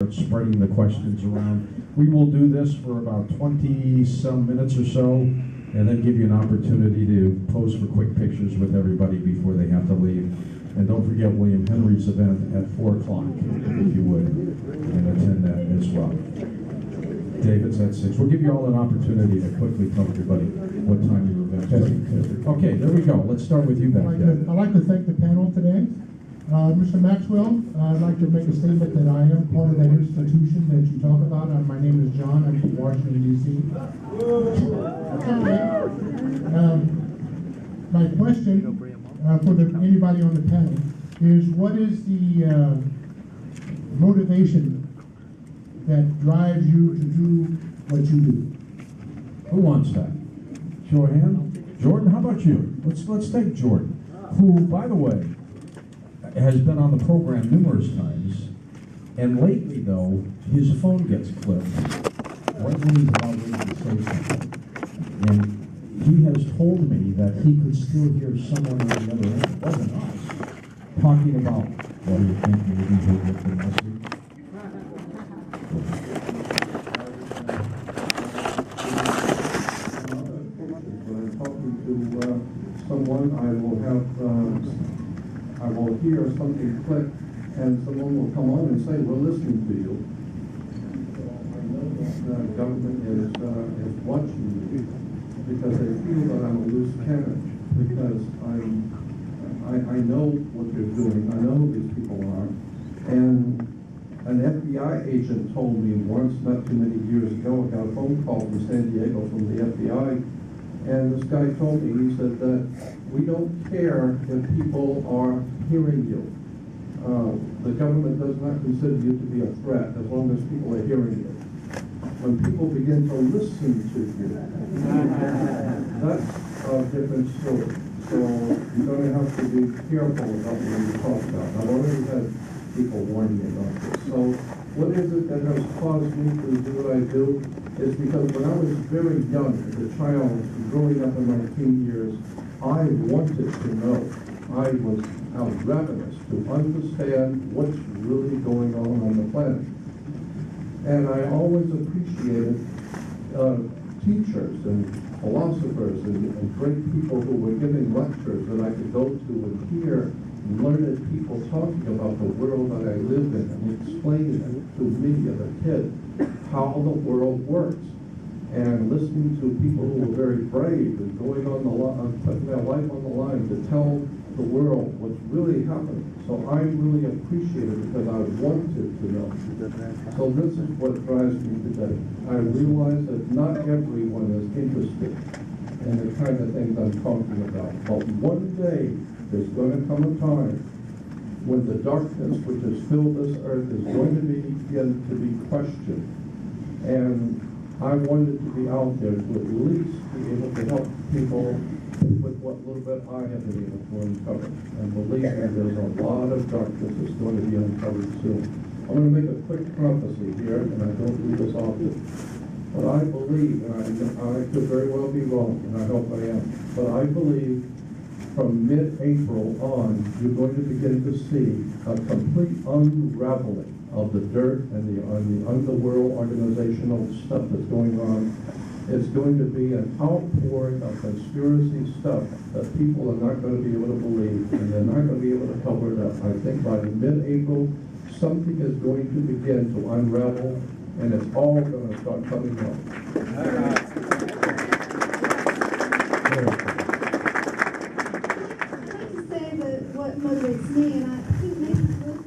spreading the questions around. We will do this for about 20-some minutes or so, and then give you an opportunity to pose for quick pictures with everybody before they have to leave. And don't forget William Henry's event at 4 o'clock, if you would, and attend that as well. David's at 6. We'll give you all an opportunity to quickly tell everybody what time your event is. Okay, there we go. Let's start with you back there. I'd like to thank the panel today. Mr. Maxwell, I'd like to make a statement that I am part of that institution that you talk about. My name is John. I'm from Washington, D.C. My question for anybody on the panel is, what is the motivation that drives you to do what you do? Who wants that? Show of hand. Jordan, how about you? Let's take Jordan, who, by the way, has been on the program numerous times, and lately, though, his phone gets clipped right when he's about ready to say something. And he has told me that he could still hear someone on the other end, wasn't us, talking about, what do you think, maybe he'll get the message? When I'm talking to someone, I will hear something click, and someone will come on and say, "We're listening to you." So I know that the government is watching me because they feel that I'm a loose cannon, because I know what they're doing. I know who these people are. And an FBI agent told me once, not too many years ago, I got a phone call from San Diego from the FBI, and this guy told me, he said that we don't care if people are hearing you. The government does not consider you to be a threat as long as people are hearing you. When people begin to listen to you, that's a different story. So you're going to have to be careful about what you talk about. I've already had people warn me about this. So what is it that has caused me to do what I do? Is because when I was very young, as a child, growing up in my teen years, I wanted to know. I was ravenous to understand what's really going on the planet. And I always appreciated teachers and philosophers and great people who were giving lectures that I could go to and hear learned people talking about the world that I lived in and explaining to me as a kid how the world works. And listening to people who were very brave and going on the line, putting their life on the line to tell the world what's really happening. So I really appreciate it because I wanted to know. So this is what drives me today. I realize that not everyone is interested in the kind of things I'm talking about. But one day, there's going to come a time when the darkness which has filled this earth is going to begin to be questioned. And I wanted to be out there to at least be able to help people with what little bit I have been able to uncover. And believe me, there's a lot of darkness that's going to be uncovered soon. I'm going to make a quick prophecy here, and I don't do this often. But I believe, and I could very well be wrong, and I hope I am, but I believe from mid-April on, you're going to begin to see a complete unraveling of the dirt and the underworld organizational stuff that's going on. It's going to be an outpouring of conspiracy stuff that people are not going to be able to believe, and they're not going to be able to cover it up. I think by mid-April, something is going to begin to unravel, and it's all going to start coming out. What motivates me, and I think maybe what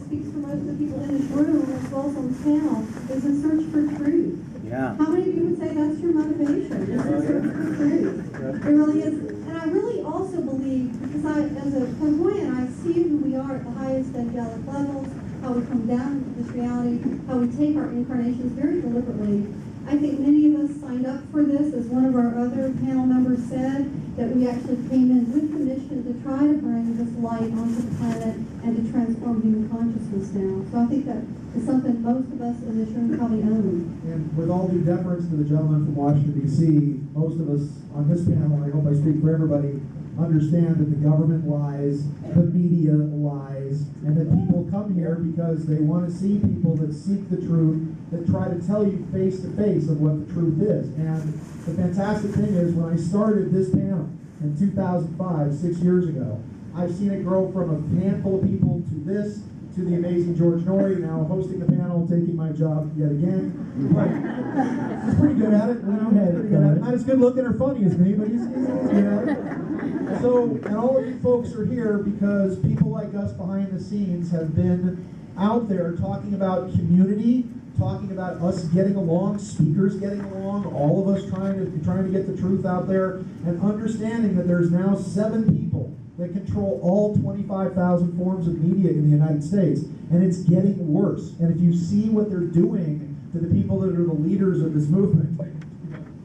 speaks for most of the people in this room as well as on the panel, is a search for truth. Yeah. How many of you would say that's your motivation? Is a search for truth? It really is. And I really also believe, because as a clairvoyant, I see who we are at the highest angelic levels, how we come down into this reality, how we take our incarnations very deliberately. I think many of us signed up for this, as one of our other panel members said, that we actually came in with the mission to try to bring this light onto the planet and to transform human consciousness now. So I think that is something most of us in this room probably own. And with all due deference to the gentleman from Washington, D.C., most of us on this panel, and I hope I speak for everybody, understand that the government lies, the media lies, and that people come here because they want to see people that seek the truth, that try to tell you face to face of what the truth is. And the fantastic thing is, when I started this panel in 2005, 6 years ago, I've seen it grow from a handful of people to this, to the amazing George Noory, now hosting the panel, taking my job yet again. He's pretty good at it. You know, pretty good at it. Not as good looking or funny as me, but he's good at it. So, and all of you folks are here because people like us behind the scenes have been out there talking about community, talking about us getting along, speakers getting along, all of us trying to get the truth out there, and understanding that there's now 7 people that control all 25,000 forms of media in the United States, and it's getting worse. And if you see what they're doing to the people that are the leaders of this movement,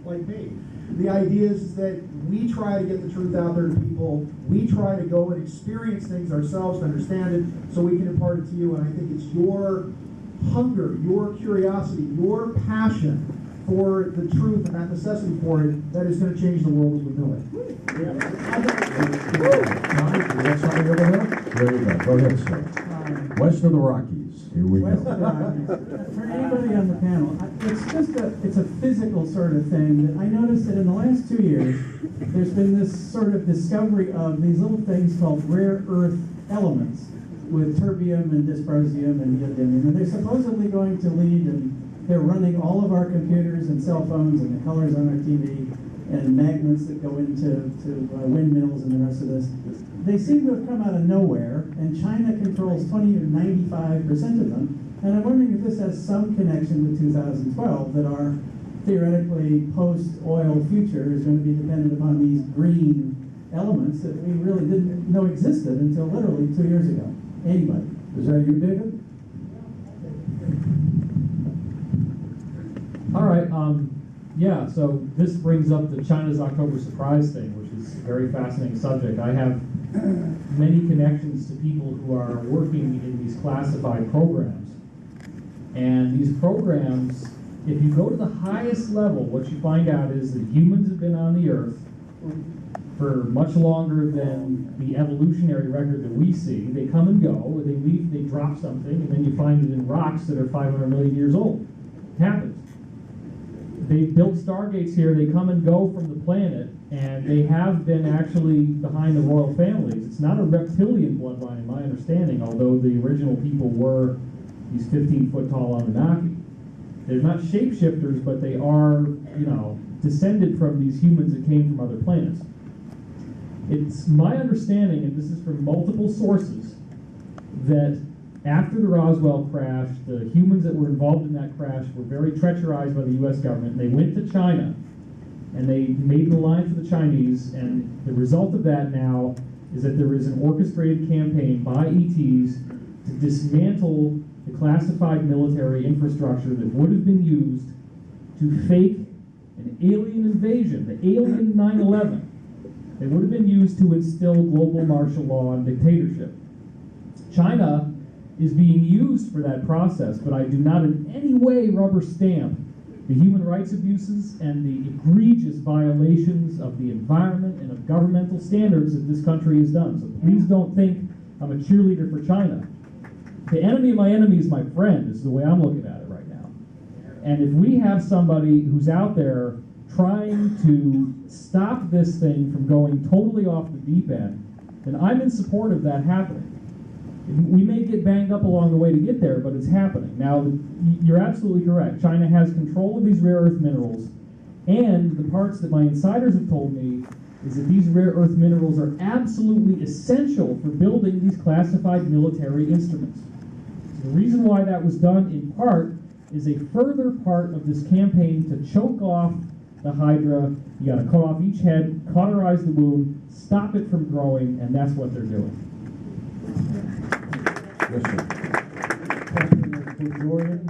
like me, the idea is that we try to get the truth out there to people. We try to go and experience things ourselves and understand it so we can impart it to you. And I think it's your hunger, your curiosity, your passion for the truth and that necessity for it that is going to change the world as we know it. You got something over there? There you go. Go ahead, sir. West of the Rockies. Here we West go. of the Rockies. For anybody on the panel, it's a physical sort of thing that I noticed that in the last 2 years, there's been this sort of discovery of these little things called rare earth elements with terbium and dysprosium and neodymium, and they're supposedly going to lead, and they're running all of our computers and cell phones and the colors on our TV and magnets that go into windmills and the rest of this. They seem to have come out of nowhere, and China controls 20 to 95% of them. And I'm wondering if this has some connection with 2012, that our theoretically post-oil future is going to be dependent upon these green elements that we really didn't know existed until literally 2 years ago. Anybody? Is that you, David? All right, yeah, so this brings up the China's October surprise thing, which is a very fascinating subject. I have many connections to people who are working in these classified programs. And these programs, if you go to the highest level, what you find out is that humans have been on the earth for much longer than the evolutionary record that we see. They come and go, they leave, they drop something, and then you find it in rocks that are 500 million years old. It happens. They built stargates here, they come and go from the planet, and they have been actually behind the royal families. It's not a reptilian bloodline in my understanding, although the original people were these 15-foot tall Anunnaki. They're not shapeshifters, but they are, descended from these humans that came from other planets. It's my understanding, and this is from multiple sources, that after the Roswell crash, the humans that were involved in that crash were very treacherized by the U.S. government. They went to China, and they made an alliance with the Chinese, and the result of that now is that there is an orchestrated campaign by ETs to dismantle the classified military infrastructure that would have been used to fake an alien invasion, the alien 9/11. They would have been used to instill global martial law and dictatorship. China is being used for that process, but I do not in any way rubber stamp the human rights abuses and the egregious violations of the environment and of governmental standards that this country has done. So please don't think I'm a cheerleader for China. The enemy of my enemy is my friend, is the way I'm looking at it right now. And if we have somebody who's out there trying to stop this thing from going totally off the deep end, then I'm in support of that happening. We may get banged up along the way to get there, but it's happening. Now, you're absolutely correct. China has control of these rare earth minerals, and the parts that my insiders have told me is that these rare earth minerals are absolutely essential for building these classified military instruments. So the reason why that was done, in part, is a further part of this campaign to choke off the Hydra. You got to cut off each head, cauterize the wound, stop it from growing, and that's what they're doing. Yes, sir. Question for Jordan.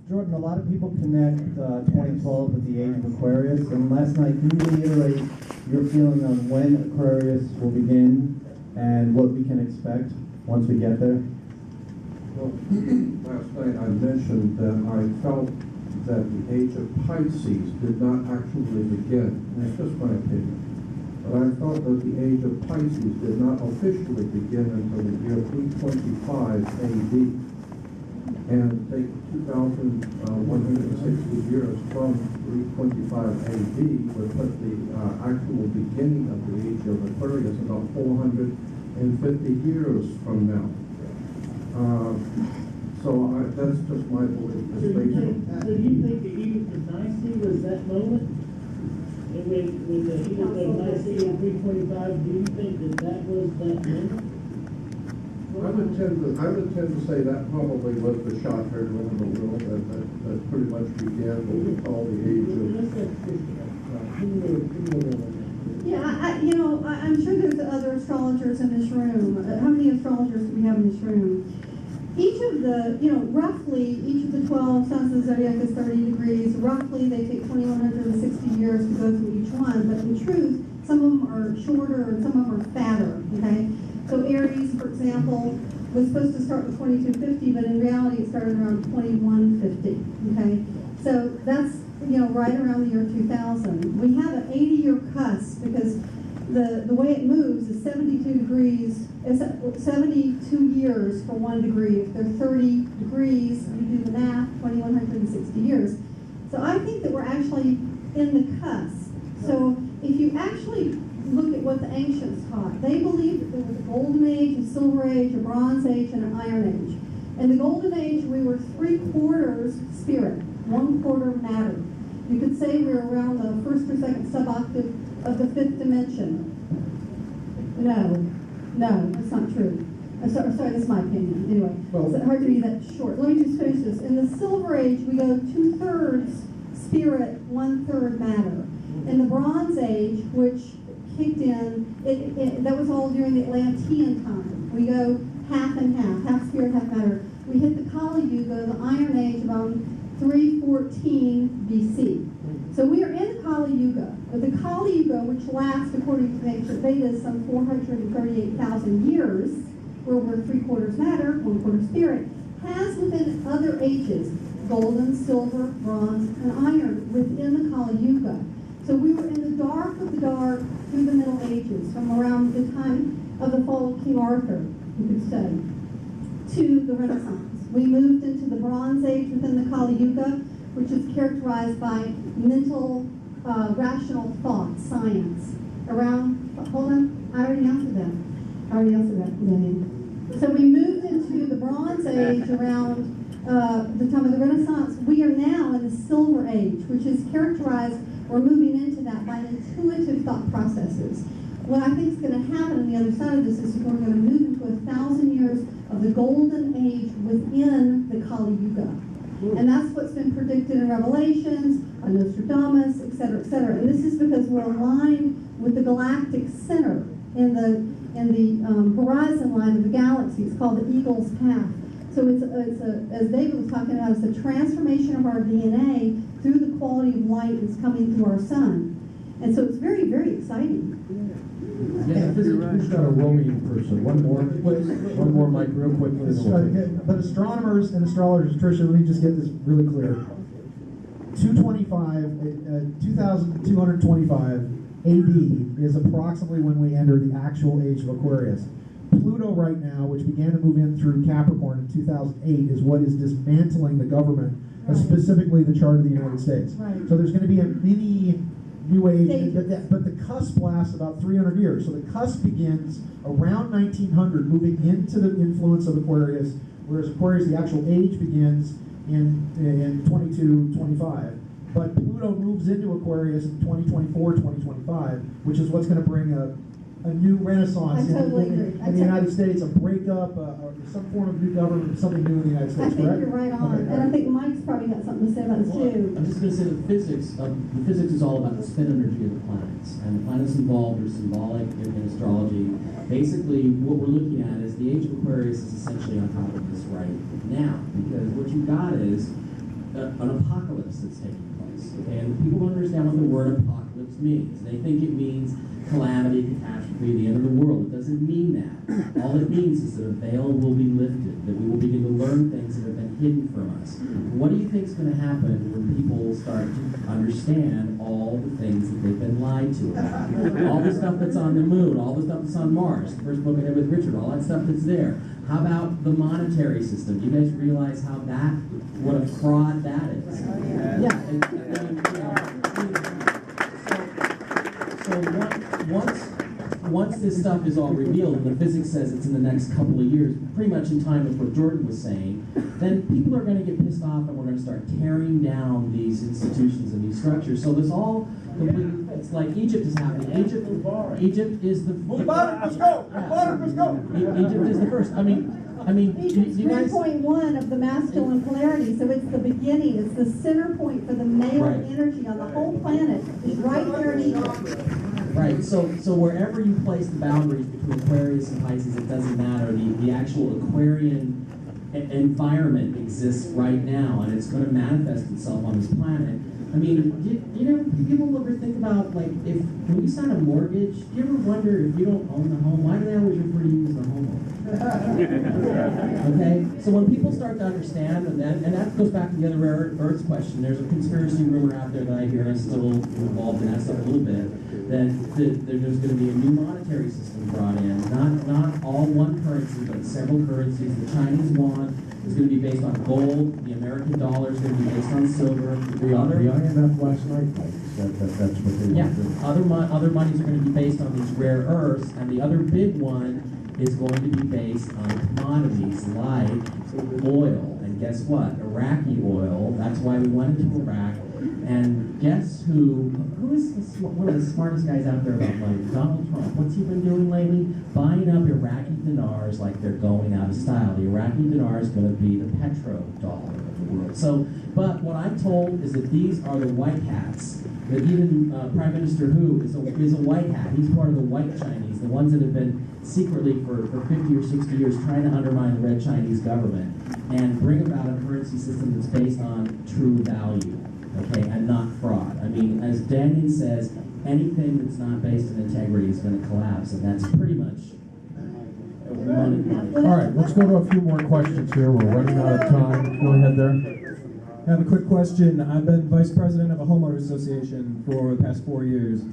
Jordan, a lot of people connect 2012 with the age of Aquarius, and last night, can you reiterate your feeling on when Aquarius will begin and what we can expect once we get there? Well, last night I mentioned that I felt that the age of Pisces did not actually begin, and it's just my opinion. But I thought that the age of Pisces did not officially begin until the year 325 AD. And take 2,160 years from 325 AD would put the actual beginning of the age of Aquarius about 450 years from now. That's just my belief. So you think the Edict of Nicene was that moment? And when the Edict of Nicene in 325, do you think that was that moment? I would tend to say that probably was the shot heard within the world that pretty much began what we call the age of. Yeah, I'm sure there's other astrologers in this room. How many astrologers do we have in this room? Each of the, roughly, each of the 12 signs of the zodiac is 30 degrees. Roughly, they take 2,160 years to go through each one. But in truth, some of them are shorter and some of them are fatter, okay? So Aries, for example, was supposed to start with 2250, but in reality, it started around 2150, okay? So that's, right around the year 2000. We have an 80-year cusp because the way it moves is 72 degrees, it's 72 years for 1 degree. If they're 30 degrees, you do the math, 2,160 years. So I think that we're actually in the cusp. So if you actually look at what the ancients taught, they believed that there was a golden age, a silver age, a bronze age, and an iron age. In the golden age, we were 3/4 spirit, 1/4 matter. You could say we were around the first or second suboctave of the fifth dimension. No, that's not true. Sorry, that's my opinion. Anyway, it's hard to be that short. Let me just finish this. In the silver age, we go 2/3 spirit, 1/3 matter. In the bronze age, which kicked in, that was all during the Atlantean time. We go half and half spirit, half matter. We hit the Kali Yuga, the Iron Age, about 314 BC. So we are in the Kali Yuga. But the Kali Yuga, which lasts, according to the ancient Vedas, some 438,000 years, where we're 3/4 matter, 1/4 spirit, has within other ages, golden, silver, bronze, and iron, within the Kali Yuga. So we were in the dark of the dark through the Middle Ages, from around the time of the fall of King Arthur, you could say, to the Renaissance. We moved into the Bronze Age within the Kali Yuga, which is characterized by mental, rational thought, science. Hold on, I already answered that, Dannion. So we moved into the Bronze Age around the time of the Renaissance. We are now in the Silver Age, which is characterized, we're moving into that by intuitive thought processes. What I think is going to happen on the other side of this is we're going to move into 1,000 years of the golden age within the Kali Yuga. And that's what's been predicted in Revelations, on Nostradamus, et cetera, et cetera. And this is because we're aligned with the galactic center in the horizon line of the galaxy. It's called the Eagle's Path. So it's as David was talking about, it's the transformation of our DNA through the quality of light that's coming through our sun. And so it's very, very exciting. Who's got a roaming person? One more, Mike, real quick. But astronomers and astrologers, Tricia, let me just get this really clear. 2225 AD is approximately when we enter the actual age of Aquarius. Pluto right now, which began to move in through Capricorn in 2008, is what is dismantling the government, specifically the chart of the United States. Right. So there's going to be a mini New Age, but the cusp lasts about 300 years. So the cusp begins around 1900, moving into the influence of Aquarius, whereas Aquarius, the actual age, begins in 2225. But Pluto moves into Aquarius in 2024, 2025, which is what's going to bring a new renaissance in the United States, a breakup, or some form of new government, something new in the United States, I think correct? you're right on. Okay. And I think Mike's probably got something to say about this too. I'm just going to say the physics is all about the spin energy of the planets. And the planets involved are symbolic in astrology. Basically, what we're looking at is the age of Aquarius is essentially on top of this right now. Because what you've got is an apocalypse that's taking place. place. Okay, and people don't understand what the word apocalypse means. They think it means calamity, catastrophe, the end of the world. It doesn't mean that. All it means is that a veil will be lifted, that we will begin to learn things that have been hidden from us. What do you think is going to happen when people start to understand all the things that they've been lied to about? All the stuff that's on the moon, all the stuff that's on Mars, the first book I did with Richard, all that stuff that's there. How about the monetary system? Do you guys realize how that, what a fraud that is? Yeah. Once this stuff is all revealed, and the physics says it's in the next couple of years, pretty much in time with what Jordan was saying, then people are going to get pissed off, and we're going to start tearing down these institutions and these structures. So this all completely, it's like Egypt is happening. Egypt is the Let's go! Let's go! Egypt is the first. I mean, Egypt's you guys. 3.1 of the masculine polarity, so it's the beginning. It's the center point for the male Right. energy on the whole planet. Is right there in Egypt. Right, so wherever you place the boundaries between Aquarius and Pisces, it doesn't matter. The actual Aquarian environment exists right now, and it's going to manifest itself on this planet. I mean, do people ever think about, like, if when you sign a mortgage, do you ever wonder if you don't own the home, why do they always refer to you as the homeowner? Okay, so when people start to understand, and that goes back to the other rare earths question, there's a conspiracy rumor out there that I hear, and I'm still involved in that stuff a little bit, that there's going to be a new monetary system brought in, not all one currency, but several currencies. The Chinese yuan is going to be based on gold, the American dollar is going to be based on silver. The IMF last night, Mike, said that's what they want to do. Other monies are going to be based on these rare earths, and the other big one is going to be based on commodities like oil. And guess what? Iraqi oil. That's why we went into Iraq. And guess who is one of the smartest guys out there about money? Donald Trump. What's he been doing lately? Buying up Iraqi dinars like they're going out of style. The Iraqi dinar is going to be the petrodollar of the world. So, but what I'm told is that these are the white hats. That even Prime Minister Hu is a white hat. He's part of the white Chinese, the ones that have been secretly for 50 or 60 years trying to undermine the red Chinese government and bring about a currency system that's based on true value, okay, and not fraud. I mean, as Dannion says, anything that's not based on integrity is going to collapse, and that's pretty much money. All right, let's go to a few more questions here. We're running out of time. Go ahead there. I have a quick question. I've been vice president of a homeowners association for the past 4 years.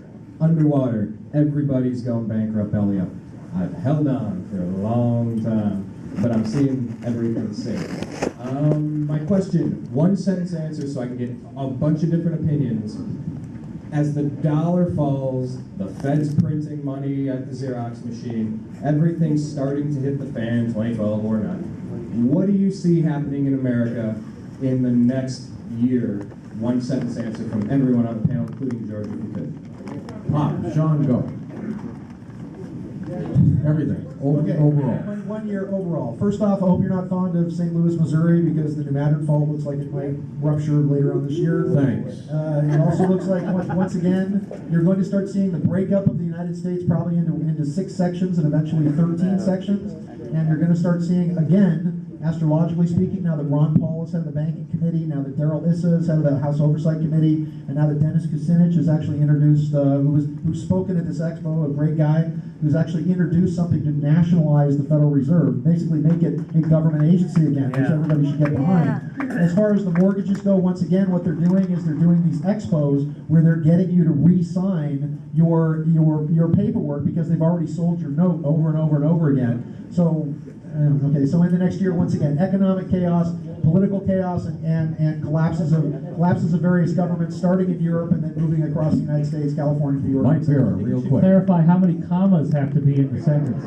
Underwater, everybody's going bankrupt belly up. I've held on for a long time, but I'm seeing everything sink. My question, one sentence answer so I can get a bunch of different opinions. As the dollar falls, the Fed's printing money at the Xerox machine, everything's starting to hit the fan, 2012 or not. What do you see happening in America in the next year? One sentence answer from everyone on the panel, including George, if you could. Pop, Sean, go. Everything, overall. 1 year overall. First off, I hope you're not fond of St. Louis, Missouri, because the New Madrid Fault looks like it might rupture later on this year. Thanks. It also looks like, once again, you're going to start seeing the breakup of the United States probably into 6 sections and eventually 13 sections. And you're going to start seeing, again, astrologically speaking, now that Ron Paul is head of the banking committee, now that Darrell Issa is head of the House Oversight Committee, and now that Dennis Kucinich has actually introduced, who's spoken at this expo, a great guy, who's actually introduced something to nationalize the Federal Reserve, basically make it a government agency again, which everybody should get behind. As far as the mortgages go, once again, what they're doing is they're doing these expos where they're getting you to re-sign your paperwork because they've already sold your note over and over and over again. So, okay, so in the next year, once again, economic chaos, political chaos, and collapses of various governments, starting in Europe and then moving across the United States, California, New York. Mike Vera, real quick. Clarify how many commas have to be in the sentence.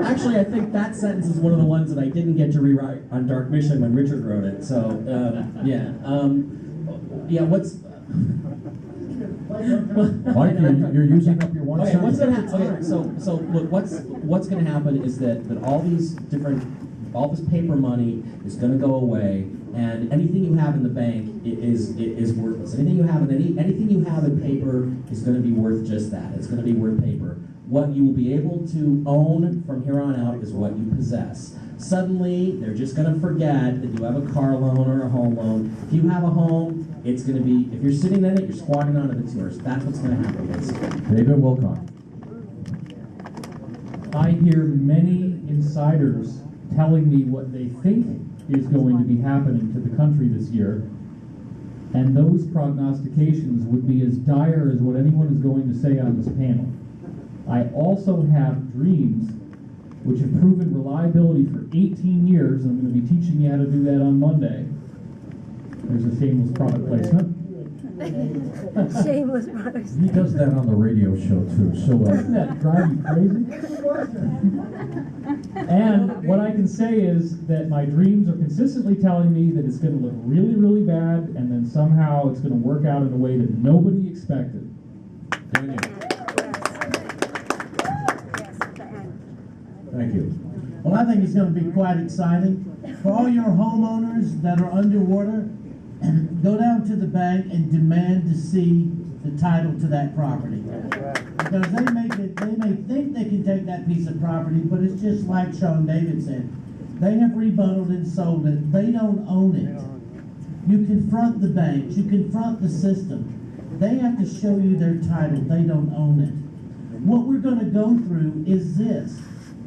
Actually, I think that sentence is one of the ones that I didn't get to rewrite on Dark Mission when Richard wrote it. So, what's... Mike, you're using up your one Okay, sentence. what's going to happen? Okay, so look, what's going to happen is that all this paper money is going to go away, and anything you have in the bank is worthless. Anything you have in paper is going to be worth just that. It's going to be worth paper. what you will be able to own from here on out is what you possess. Suddenly, they're just going to forget that you have a car loan or a home loan. If you have a home, it's going to be, if you're sitting in it, you're squatting on it, it's yours. That's what's going to happen, basically. David Wilcock. I hear many insiders telling me what they think is going to be happening to the country this year, and those prognostications would be as dire as what anyone is going to say on this panel. I also have dreams which have proven reliability for 18 years, and I'm going to be teaching you how to do that on Monday. There's a shameless product placement. Shameless products. He does that on the radio show too, so Doesn't that drive you crazy? And what I can say is that my dreams are consistently telling me that it's going to look really, really bad, and then somehow it's going to work out in a way that nobody expected. Dannion. Thank you. Well, I think it's going to be quite exciting. For all your homeowners that are underwater, go down to the bank and demand to see the title to that property. Because they may think they can take that piece of property, but it's just like Sean David said. They have rebutted and sold it. They don't own it. You confront the banks. You confront the system. They have to show you their title. They don't own it. What we're going to go through is this.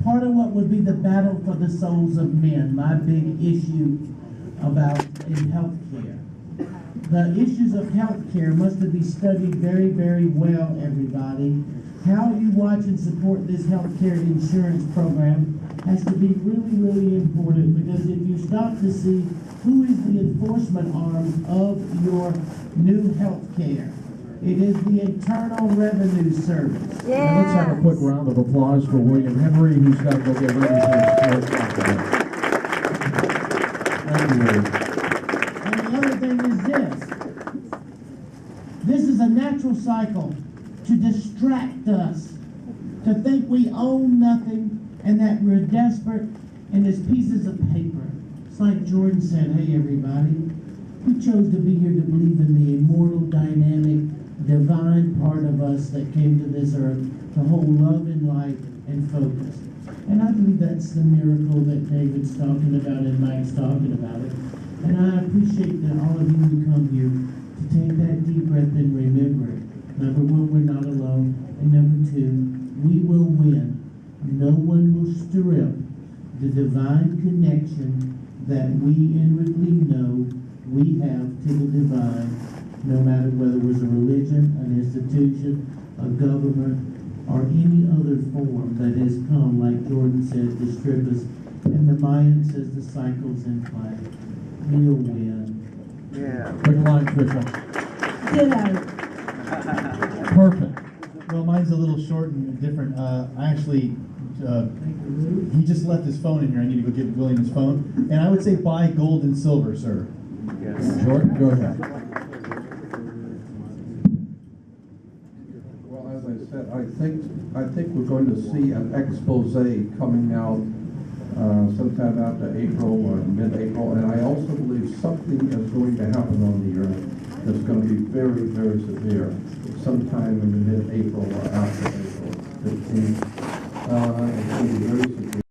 Part of what would be the battle for the souls of men, my big issue about in healthcare. The issues of healthcare must be studied very, very well, everybody. How you watch and support this healthcare insurance program has to be really, really important, because if you stop to see who is the enforcement arm of your new healthcare, it is the Internal Revenue Service. And let's have a quick round of applause for William Henry, who's got to go get ready for his sports conference. Thank you, William. And the other thing is this. This is a natural cycle to distract us, to think we own nothing and that we're desperate and it's pieces of paper. It's like Jordan said, hey everybody, we chose to be here to believe in the immortal, dynamic, divine part of us that came to this earth to hold love and light and focus. And I believe that's the miracle that David's talking about and Mike's talking about it. And I appreciate that all of you who come here to take that deep breath and remember it. Number one, we're not alone. And number two, we will win. No one will strip the divine connection that we inwardly know we have to the divine, no matter whether it was a religion, an institution, a government, or any other form that has come, like Jordan said, to strip us. And the Mayan says the cycle's in play. We'll win. Yeah. Quick line, Tricia. Ditto. Perfect. Well, mine's a little short and different. He just left his phone in here. I need to go give William his phone. And I would say buy gold and silver, sir. Yes. Jordan, go ahead. Well, as I said, I think we're going to see an expose coming out sometime after April or mid-April, and I also believe something is going to happen on the earth that's going to be very, very severe sometime in mid-April or after April 15th. It's going to be very severe.